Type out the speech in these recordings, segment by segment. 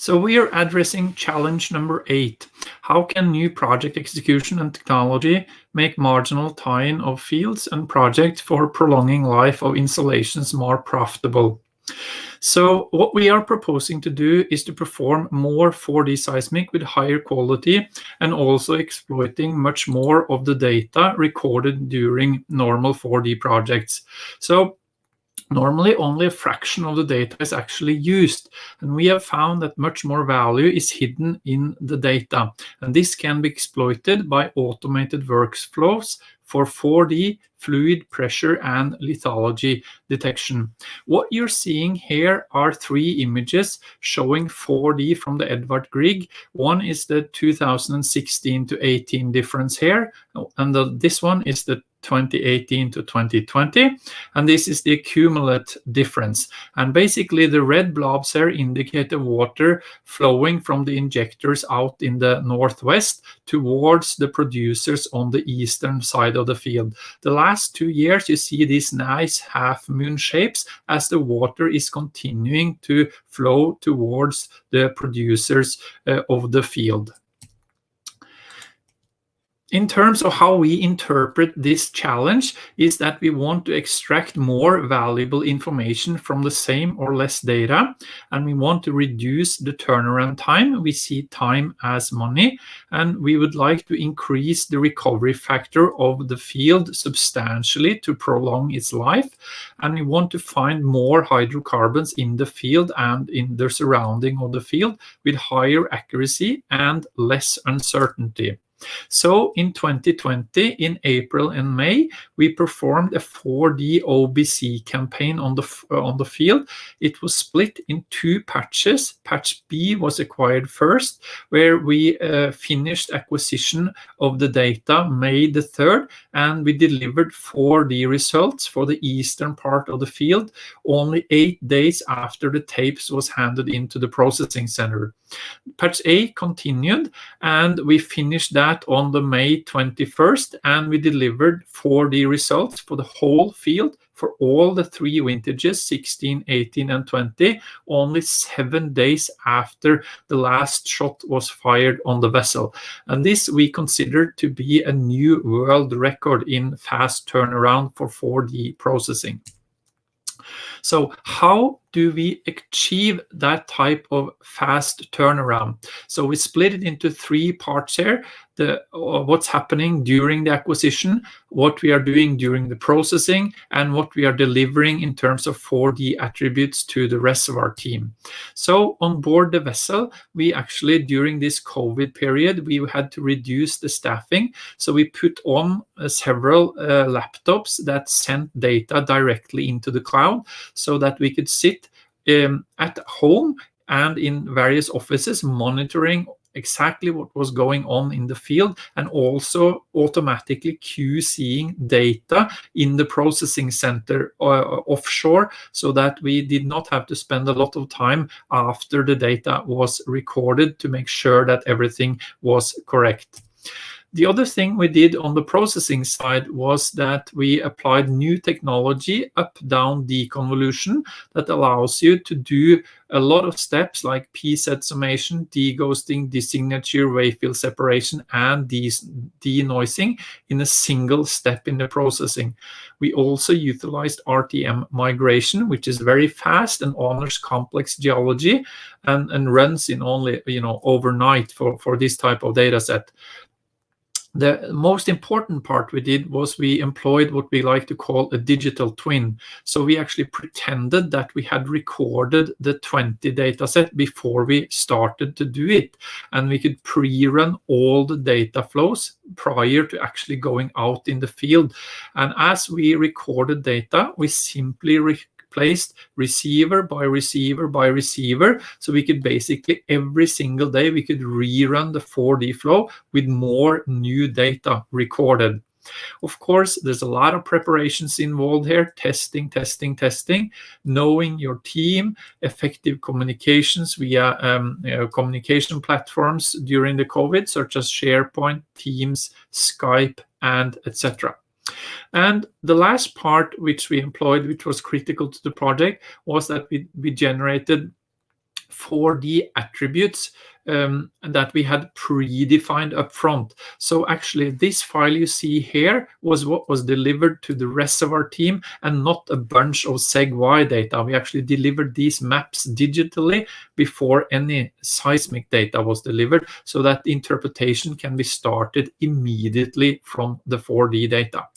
So we are addressing challenge number 8. How can new project execution and technology make marginal tie-in of fields and projects for prolonging life of installations more profitable? So what we are proposing to do is to perform more 4D seismic with higher quality and also exploiting much more of the data recorded during normal 4D projects. So normally only a fraction of the data is actually used, and we have found that much more value is hidden in the data, and this can be exploited by automated workflows for 4D fluid pressure and lithology detection. What you're seeing here are 3 images showing 4D from the Edvard Grieg. One is the 2016 to 18 difference here, and this one is the 2018 to 2020, and this is the accumulate difference. And basically the red blobs here indicate the water flowing from the injectors out in the northwest towards the producers on the eastern side of the field. The last 2 years you see these nice half moon shapes as the water is continuing to flow towards the producers of the field. In terms of how we interpret this challenge is that we want to extract more valuable information from the same or less data, and we want to reduce the turnaround time. We see time as money, and we would like to increase the recovery factor of the field substantially to prolong its life, and we want to find more hydrocarbons in the field and in the surrounding of the field with higher accuracy and less uncertainty. So in 2020, in April and May, we performed a 4D OBC campaign on the field. It was split in 2 patches. Patch B was acquired first, where we finished acquisition of the data May the 3rd, and we delivered 4D results for the eastern part of the field only 8 days after the tapes was handed into the processing center. Patch A continued, and we finished that on the May 21st, and we delivered 4D results for the whole field for all the 3 vintages, 16, 18, and 20, only 7 days after the last shot was fired on the vessel. And this we consider to be a new world record in fast turnaround for 4D processing. So how do we achieve that type of fast turnaround? So we split it into 3 parts here. What's happening during the acquisition, what we are doing during the processing, and what we are delivering in terms of 4D attributes to the rest of our team. So on board the vessel, we actually, during this COVID period, we had to reduce the staffing. So we put on several laptops that sent data directly into the cloud so that we could sit at home and in various offices monitoring exactly what was going on in the field, and also automatically QCing data in the processing center offshore, so that we did not have to spend a lot of time after the data was recorded to make sure that everything was correct. The other thing we did on the processing side was that we applied new technology, up-down deconvolution, that allows you to do a lot of steps like p-set summation, deghosting, designature, wave field separation, and denoising in a single step in the processing. We also utilized RTM migration, which is very fast and honors complex geology and runs in only overnight for this type of data set. The most important part we did was we employed what we like to call a digital twin. So we actually pretended that we had recorded the 20 data set before we started to do it. And we could pre-run all the data flows prior to actually going out in the field. And as we recorded data, we simply replaced receiver by receiver by receiver, so we could basically every single day we could rerun the 4D flow with more new data recorded. Of course, there's a lot of preparations involved here, testing, knowing your team, effective communications via communication platforms during the COVID, such as SharePoint, Teams, Skype, and etc. And the last part which we employed, which was critical to the project, was that we generated 4D attributes that we had predefined up front. So actually this file you see here was what was delivered to the reservoir team and not a bunch of seg-y data. We actually delivered these maps digitally before any seismic data was delivered, so that the interpretation can be started immediately from the 4D data.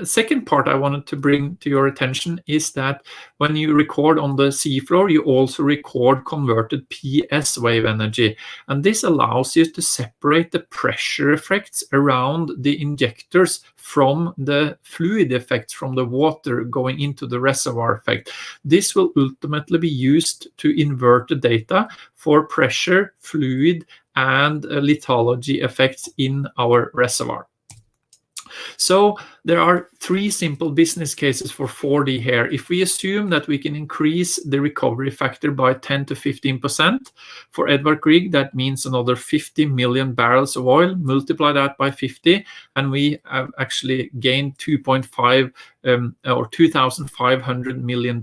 Second part I wanted to bring to your attention is that when you record on the seafloor, you also record converted PS wave energy. And this allows you to separate the pressure effects around the injectors from the fluid effects from the water going into the reservoir effect. This will ultimately be used to invert the data for pressure, fluid, and lithology effects in our reservoir. So there are three simple business cases for 4D here. If we assume that we can increase the recovery factor by 10 to 15%, for Edvard Grieg, that means another 50 million barrels of oil, multiply that by 50, and we have actually gained 2.5 or $2,500 million.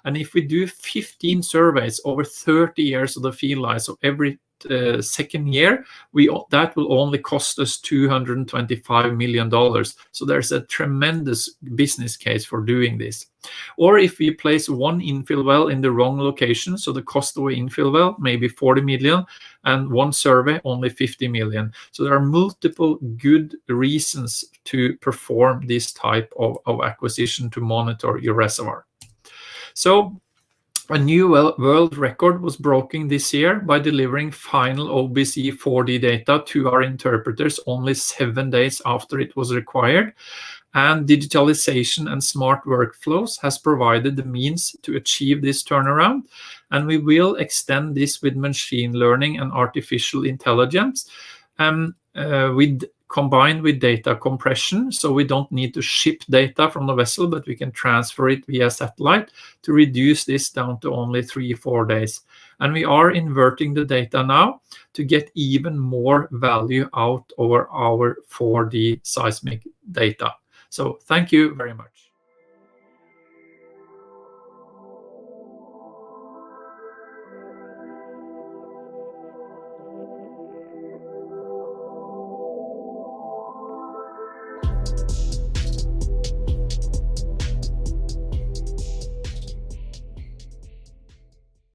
And if we do 15 surveys over 30 years of the field life, so every second year, that will only cost us $225 million. So there's a tremendous business case for doing this. Or if we place one infill well in the wrong location, so the cost of an infill well may be 40 million, and one survey only 50 million. So there are multiple good reasons to perform this type of acquisition to monitor your reservoir. So a new world record was broken this year by delivering final OBC 4D data to our interpreters only 7 days after it was required. And digitalization and smart workflows has provided the means to achieve this turnaround. And we will extend this with machine learning and artificial intelligence combined with data compression, so we don't need to ship data from the vessel, but we can transfer it via satellite to reduce this down to only 3-4 days. And we are inverting the data now to get even more value out of our 4D seismic data. So thank you very much.